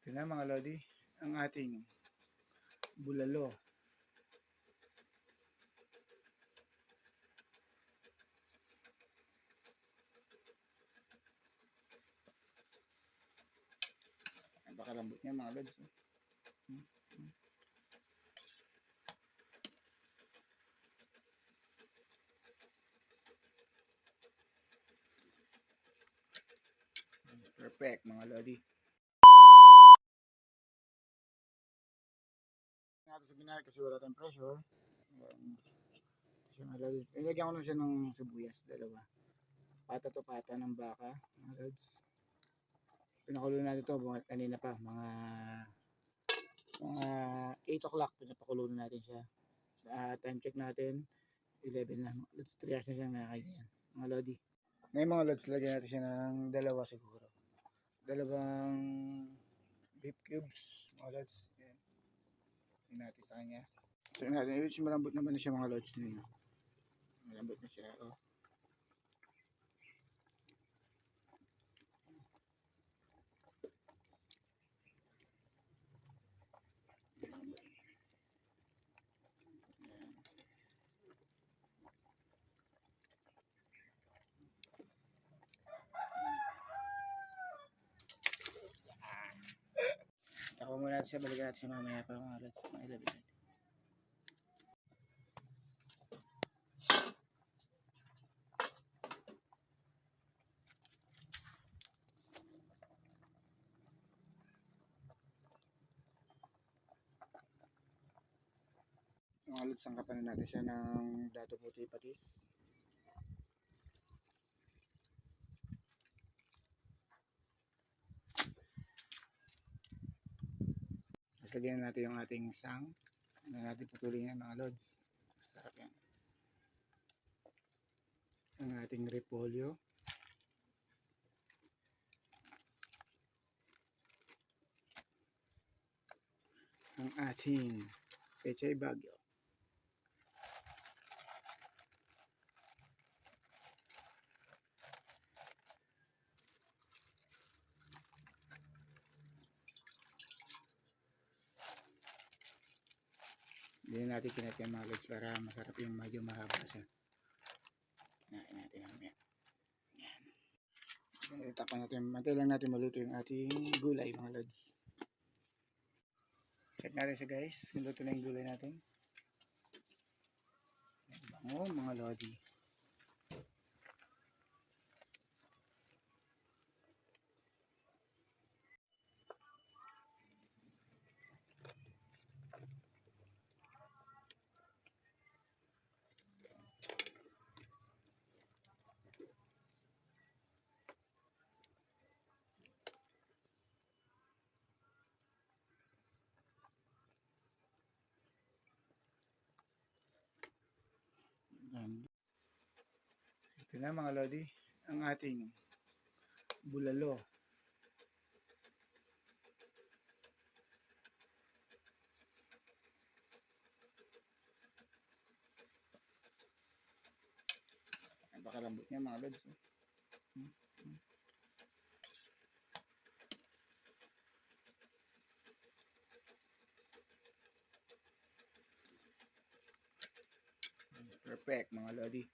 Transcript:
Ito na mga lodi, ang ating bulalo. Napakalambot niya mga lods. Perfect mga lodi. Natin sa binay kasi wala tayong pressure. Kasi mga lodi, ilagyan ko na siya ng sibuyas, dalawa. Pata to pata ng baka mga lods. Pinakulo natin ito kanina pa, mga 8 o'clock pinapakulo natin siya. Time check natin 11 na, lods 3 hours na siya nakakain mga lodi. Ngayon mga lods, lagyan natin siya ng dalawa siguro, dalawang beef cubes mga lods. Ayan, tingnan natin sa kanya. So natin, malambot naman na siya mga lods. Malambot na siya, oh. Tako muna natin siya, balikan natin siya mamaya pa mga lods, mga 11. Mga lods, sangkapan na natin siya ng dato puti patis. Lagyan natin yung ating sang na natin putulin yan mga lods. Sarap yan. Ang ating repolyo, ang ating pechay bagyo, hindi natin kinatyan mga lods para masarap yung medyo mahaba siya. Kinain natin mamaya. Yan, itakpan natin, mantay lang natin maluto yung ating gulay mga lods. Check natin siya guys, luto na yung gulay natin. Bango mga lodi. Ito na mga lodi, ang ating bulalo. Napakalambot niya mga lods. Perfect mga lodi.